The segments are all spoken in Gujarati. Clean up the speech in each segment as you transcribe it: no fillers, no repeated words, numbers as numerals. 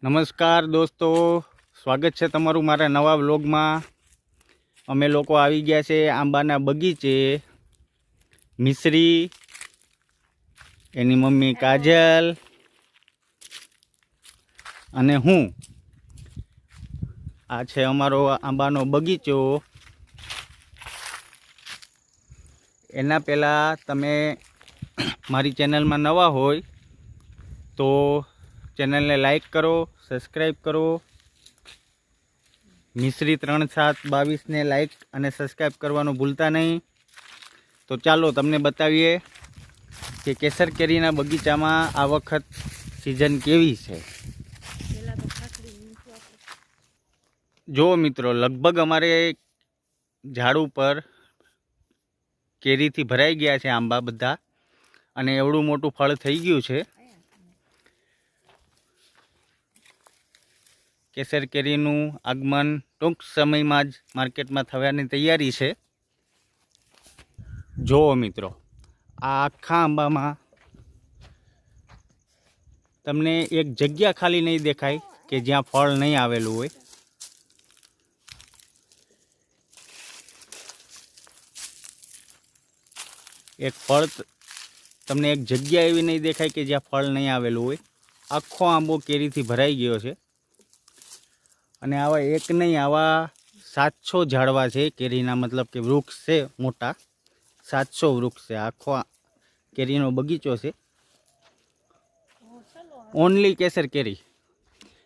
નમસ્કાર દોસ્તો, સ્વાગત છે તમારું મારા નવા વ્લોગમાં। અમે લોકો આવી ગયા છે આંબાના બગીચે। મિશ્રી, એની મમ્મી કાજલ અને હું। આ છે અમારો આંબાનો બગીચો। એના પહેલાં તમે મારી ચેનલમાં નવા હોય તો ચેનલને લાઈક કરો, સબસ્ક્રાઈબ કરો। મિશ્રી 3722 ને લાઈક અને સબસ્ક્રાઈબ કરવાનું ભૂલતા નહીં। તો ચાલો તમને બતાવીએ કે કેસર કેરીના બગીચામાં આ વખત સિઝન કેવી છે। જો મિત્રો, લગભગ અમારે ઝાડ ઉપર કેરીથી ભરાઈ ગયા છે આંબા બધા, અને એવડું મોટું ફળ થઈ ગયું છે। કેસર કેરીનું આગમન ટૂંક સમયમાં જ માર્કેટમાં થવાની તૈયારી છે। જુઓ મિત્રો, આ આખા આંબામાં તમને એક જગ્યા ખાલી નહીં દેખાય કે જ્યાં ફળ નહીં આવેલું હોય। એક ફળ તમને એક જગ્યા એવી નહીં દેખાય કે જ્યાં ફળ નહીં આવેલું હોય। આખો આંબો કેરીથી ભરાઈ ગયો છે, અને આવા એક નહીં, આવા 700 ઝાડવા છે કેરીના, મતલબ કે વૃક્ષ છે મોટા, 700 વૃક્ષ છે। આખો કેરીનો બગીચો છે। ઓનલી કેસર કેરી,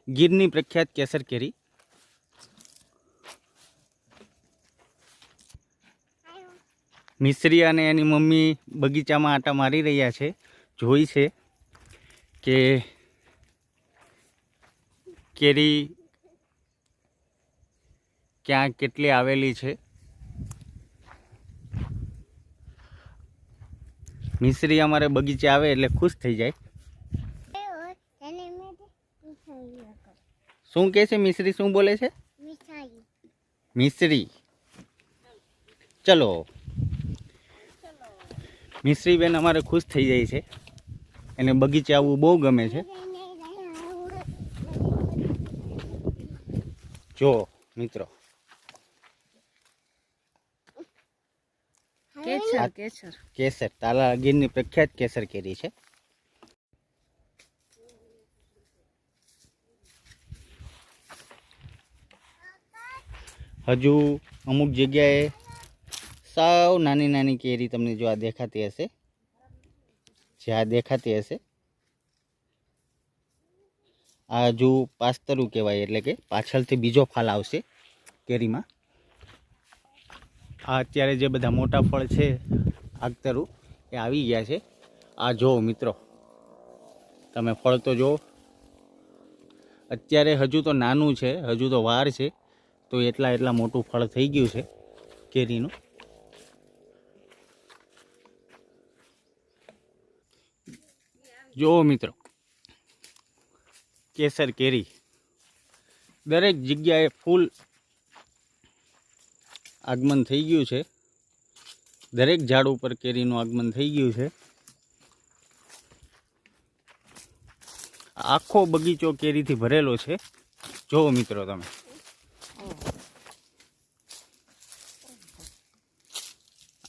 ગીરની પ્રખ્યાત કેસર કેરી। મિશ્રી અને એની મમ્મી બગીચામાં આટા મારી રહ્યા છે, જોઈ છે કે કેરી ક્યાં કેટલી આવેલી છે। મિશ્રી અમારે બગીચે આવે એટલે ખુશ થઈ જાય। શું કહે છે મિશ્રી? શું બોલે છે મિશ્રી? ચલો, મિશ્રી બેન અમારે ખુશ થઈ જાય છે, એને બગીચે આવવું બહુ ગમે છે। જો મિત્રો, કેસર તાલા ગીરની પ્રખ્યાત કેસર કેરી છે। હજુ અમુક જગ્યાએ સાવ નાની નાની કેરી તમને જો આ દેખાતી હશે, આ હજુ પાસ્તરું કહેવાય, એટલે કે પાછળથી બીજો ફાલ આવશે કેરીમાં। આ અત્યારે જે બધા મોટા ફળ છે આગતરું એ આવી ગયા છે। આ જો મિત્રો, તમે ફળ તો જો, અત્યારે હજુ તો નાનું છે, હજુ તો વાર છે, તો એટલા મોટું ફળ થઈ ગયું છે કેરીનું। જો મિત્રો, કેસર કેરી દરેક જગ્યાએ ફૂલ આગમન થઈ ગયું છે। દરેક ઝાડ ઉપર કેરીનું આગમન થઈ ગયું છે। આખો બગીચો કેરીથી ભરેલો છે। જો મિત્રો, તમે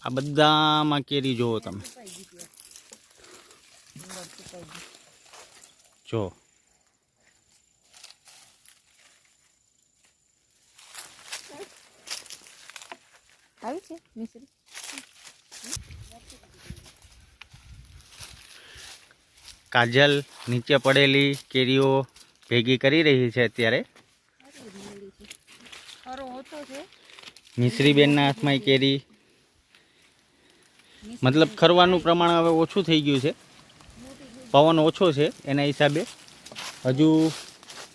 આ બધામાં કેરી જોવો તમે, જો કાજલ નીચે પડેલી કેરીઓ ભેગી કરી રહી છે અત્યારે। મિશ્રી બેનના હાથમાં કેરી, મતલબ ખરવાનું પ્રમાણ હવે ઓછું થઈ ગયું છે, પવન ઓછો છે એના હિસાબે। હજુ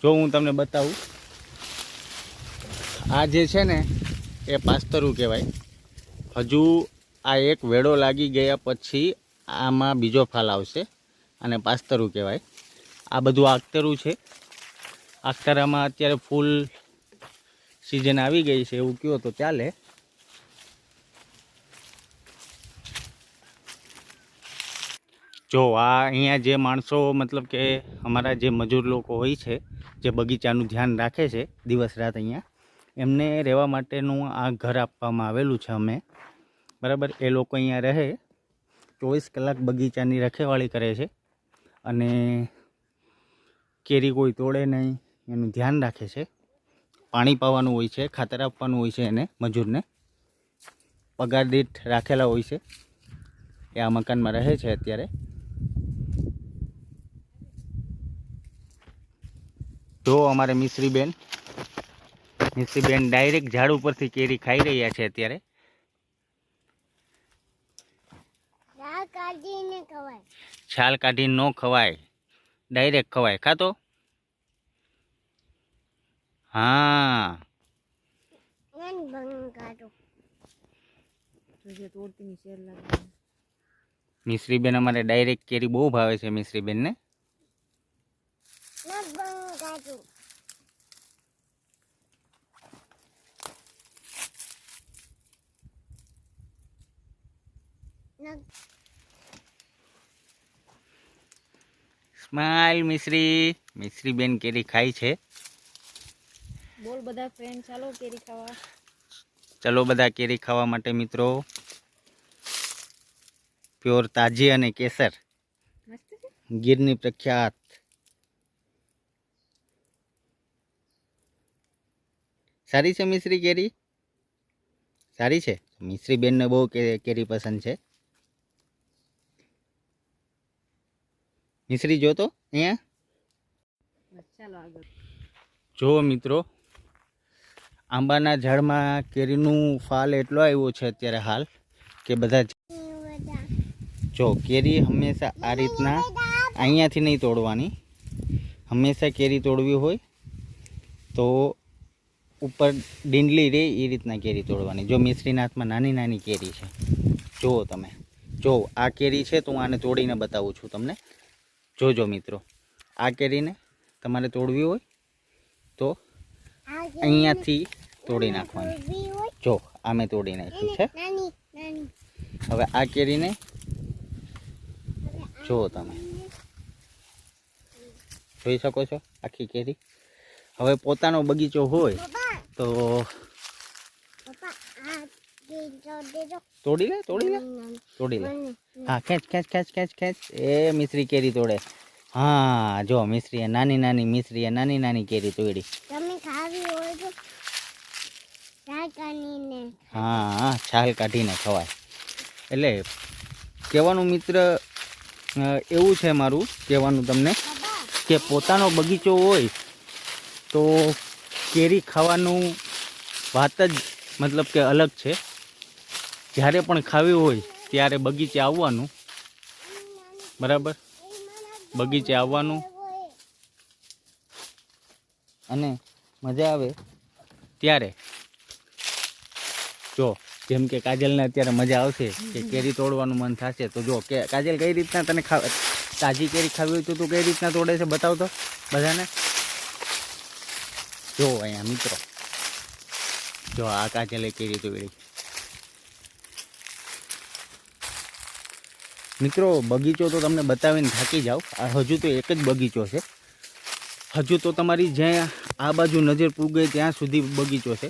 જો હું તમને બતાવું, આ જે છે ને એ પાસ્તરું કહેવાય। હજુ આ એક વેડો લાગી ગયા પછી આમાં બીજો ફાલ આવશે, અને પાસ્તરું કહેવાય। આ બધું આગતરું છે। આગતરામાં અત્યારે ફૂલ સિઝન આવી ગઈ છે એવું કહો તો ચાલે। જો આ અહીંયા જે માણસો મતલબ કે અમારા જે મજૂર લોકો હોય છે, જે બગીચાનું ધ્યાન રાખે છે દિવસ રાત, અહીંયા એમને રહેવા માટેનું આ ઘર આપવામાં આવેલું છે અમે, બરાબર. એ લોકો અહીંયા રહે, 24 કલાક બગીચાની રખેવાળી કરે છે અને કેરી કોઈ તોડે નહીં એનું ધ્યાન રાખે છે. પાણી પાવાનું હોય છે, ખાતર આપવાનું હોય છે, એને મજૂરને પગાર દીઠ રાખેલા હોય છે. એ આ મકાનમાં રહે છે અત્યારે. જો અમારે મિશ્રીબેન ડાયરેક્ટ ઝાડ ઉપરથી કેરી ખાઈ રહ્યા છે અત્યારે. છાલ કાઢીને ન ખવાય, ડાયરેક્ટ ખવાય. ખાતો હા મિશ્રીબેન અમારે ડાયરેક્ટ કેરી બહુ ભાવે છે. મિશ્રીબેન ને સ્માઈલ. મિશ્રીબેન કેરી ખાય છે. બોલ બધા ફ્રેન્ડ, ચાલો કેરી ખાવા. ચલો બધા કેરી ખાવા માટે મિત્રો. પ્યોર તાજી અને કેસર, ગીરની પ્રખ્યાત. સારી છે મિશ્રી કેરી, સારી છે. મિશ્રીબેનને બહુ કેરી પસંદ છે. મિશ્રી જો તો અહીંયા ચાલો આગળ. જો મિત્રો, આંબાના ઝાડમાં કેરીનું ફાલ એટલો આવ્યો છે અત્યારે હાલ કે બધા જો કેરી હંમેશા આ રીતના અહીંયાથી નહીં તોડવાની. હંમેશા કેરી તોડવી હોય તો ઉપર ડીંડલી રહે એ રીતના કેરી તોડવાની. જો મિશ્રીના હાથમાં નાની નાની કેરી છે, જુઓ તમે. જો આ કેરી છે તો હું આને તોડીને બતાવું છું તમને. જોજો મિત્રો, આ કેરીને તમારે તોડવી હોય તો અહીંયાથી તોડી નાખવાની. જો આ મેં તોડી નાખી છે. હવે આ કેરીને જુઓ તમે, જોઈ શકો છો આખી કેરી. હવે પોતાનો બગીચો હોય તો તોડી લે. હા, ખેંચ. એ મિશ્રી કેરી તોડે. હા જો મિશ્રીએ નાની કેરી તોડી. હા, છાલ કાઢીને ખવાય. એટલે કહેવાનું મિત્ર એવું છે મારું કહેવાનું તમને કે પોતાનો બગીચો હોય તો કેરી ખાવાનું વાત જ મતલબ કે અલગ છે. જ્યારે પણ ખાવી હોય ત્યારે બગીચે આવવાનું, બરાબર. બગીચે આવવાનું અને મજા આવે ત્યારે. જો જેમ કે કાજલને અત્યારે મજા આવશે કે કેરી તોડવાનું મન થશે, તો જો કે કાજલ કઈ રીતના તને તાજી કેરી ખાવી હોય તો તું કઈ રીતના તોડે છે બતાવ તો બધાને. જો અહીંયા મિત્રો, જો આ કાજલે કેરી તોડી. મિત્રો બગીચો તો તમને બતાવીને થાકી જાઓ. આ હજુ તો એક જ બગીચો છે. હજુ તો તમારી જ્યાં આ બાજુ નજર પૂગે ત્યાં સુધી બગીચો છે.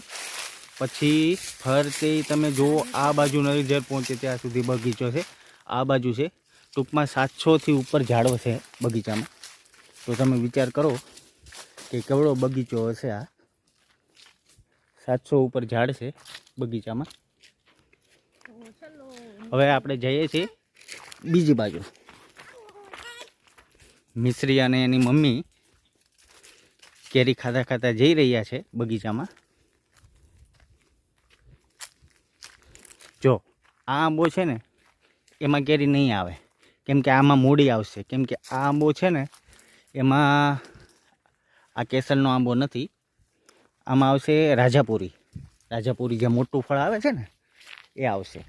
પછી ફરતે તમે જુઓ, આ બાજુ નજર પહોંચે ત્યાં સુધી બગીચો છે. આ બાજુ છે. ટૂંકમાં 700થી ઉપર ઝાડો છે બગીચામાં. તો તમે વિચાર કરો કે કેવડો બગીચો હશે આ. 700 ઉપર ઝાડ છે બગીચામાં. હવે આપણે જઈએ છીએ બીજી બાજુ. મિશ્રી અને એની મમ્મી કેરી ખાતા જઈ રહ્યા છે બગીચામાં. જો આ આંબો છે ને એમાં કેરી નહીં આવે, કેમ કે આમાં મૂડી આવશે. કેમ કે આ આંબો છે ને એમાં આ કેસરનો આંબો નથી, આમાં આવશે રાજાપુરી. જે મોટું ફળ આવે છે ને એ આવશે,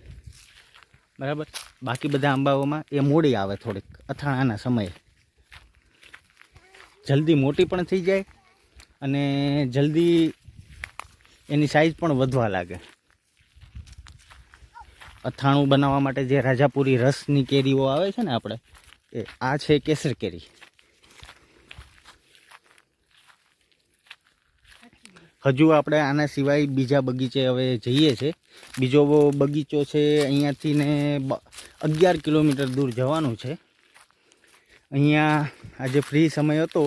બરાબર. બાકી બધા આંબાઓમાં એ મૂડી આવે થોડીક અથાણાના સમયે. જલ્દી મોટી પણ થઈ જાય અને જલ્દી એની સાઈઝ પણ વધવા લાગે. અથાણું બનાવવા માટે જે રાજાપુરી રસની કેરીઓ આવે છે ને આપણે, આ છે કેસર કેરી. હજુ આપણે આના સિવાય બીજા બગીચે હવે જઈએ છે. બીજો બગીચો છે અહીંયાથી ને 11 કિલોમીટર દૂર જવાનું છે. અહીંયા આજે ફ્રી સમય હતો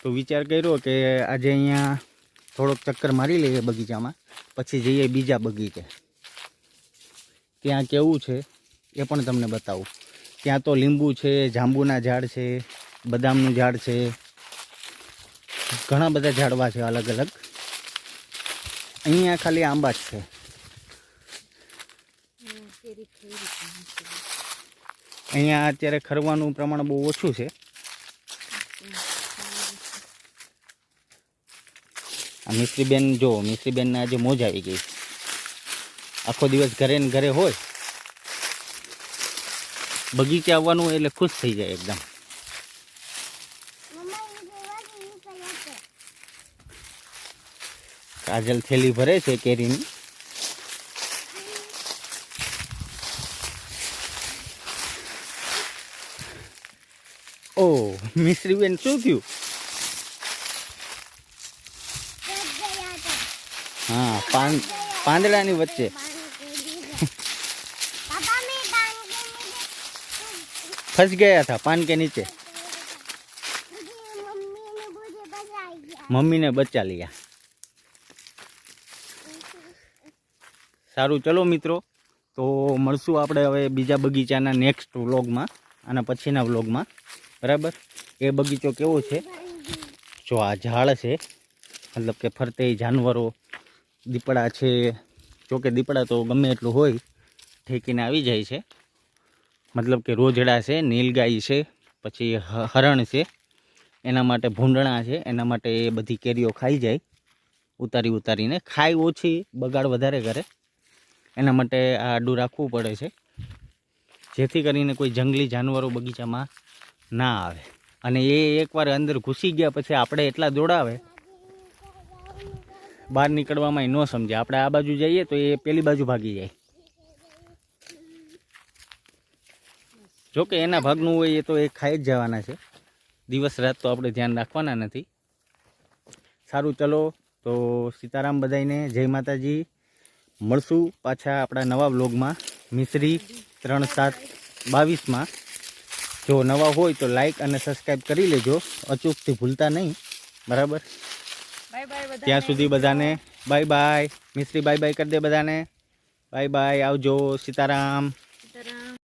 તો વિચાર કર્યો કે આજે અહીંયા થોડોક ચક્કર મારી લઈએ બગીચામાં, પછી જઈએ બીજા બગીચે. ત્યાં કેવું છે એ પણ તમને બતાવું. ત્યાં તો લીંબુ છે, જાંબુના ઝાડ છે, બદામનું ઝાડ છે, ઘણા બધા ઝાડવા છે અલગ અલગ. અહીંયા ખાલી આંબા જ છે. કેરી થઈ રહી છે. અહીંયા અત્યારે ખરવાનું પ્રમાણ બહુ ઓછું છે. આ મિસ્ત્રીબેન જો, મિસ્ત્રીબેનને આજે મોજ આવી ગઈ. આખો દિવસ ઘરે ને ઘરે હોય, બગીચે આવવાનું એટલે ખુશ થઈ જાય એકદમ. કાજલ થેલી ભરે છે કેરીની. ઓ મિસ્ત્રીબેન શું થયું? હા, પાંદડાની વચ્ચે फंस गया था पान के नीचे. मम्मी ने बचा लिया. सारू चलो मित्रों, तो મળશું આપણે હવે બીજા બગીચાના નેક્સ્ટ વ્લોગમાં, આના પછીના વ્લોગમાં. બરાબર. એ બગીચો કેવો છે જો, આ ઝાડ છે, મતલબ કે ફરતે જાનવરો, દીપડા છે. જોકે દીપડા તો ગમે એટલું હોય ઠેકીને આવી જાય છે. મતલબ કે રોજડા છે, નીલગાય છે, પછી હરણ છે, એના માટે ભૂંડણા છે, એના માટે એ બધી કેરીઓ ખાઈ જાય ઉતારીને. ખાય ઓછી, બગાડ વધારે કરે, એના માટે આ આડું રાખવું પડે છે, જેથી કરીને કોઈ જંગલી જાનવરો બગીચામાં ના આવે. અને એ એકવાર અંદર ઘૂસી ગયા પછી આપણે એટલા દોડાવે, બહાર નીકળવામાં ન સમજે. આપણે આ બાજુ જઈએ તો એ પેલી બાજુ ભાગી જાય. જોકે એના ભાગનું હોય એ તો એ ખાઈ જ જવાના છે. દિવસ રાત તો આપણે ધ્યાન રાખવાના નથી. સારું ચલો, તો સીતારામ બધાઈને, જય માતાજી. મળશું પાછા આપણા નવા વ્લોગમાં, મિશ્રી 3722માં. જો નવા હોય તો લાઈક અને સબસ્ક્રાઈબ કરી લેજો, અચૂકથી ભૂલતા નહીં. બરાબર. Bye bye. ત્યાં સુધી બધાને bye bye. Mishri bye bye કરી દે બધાને. બાય બાય, આવજો. સીતારામ.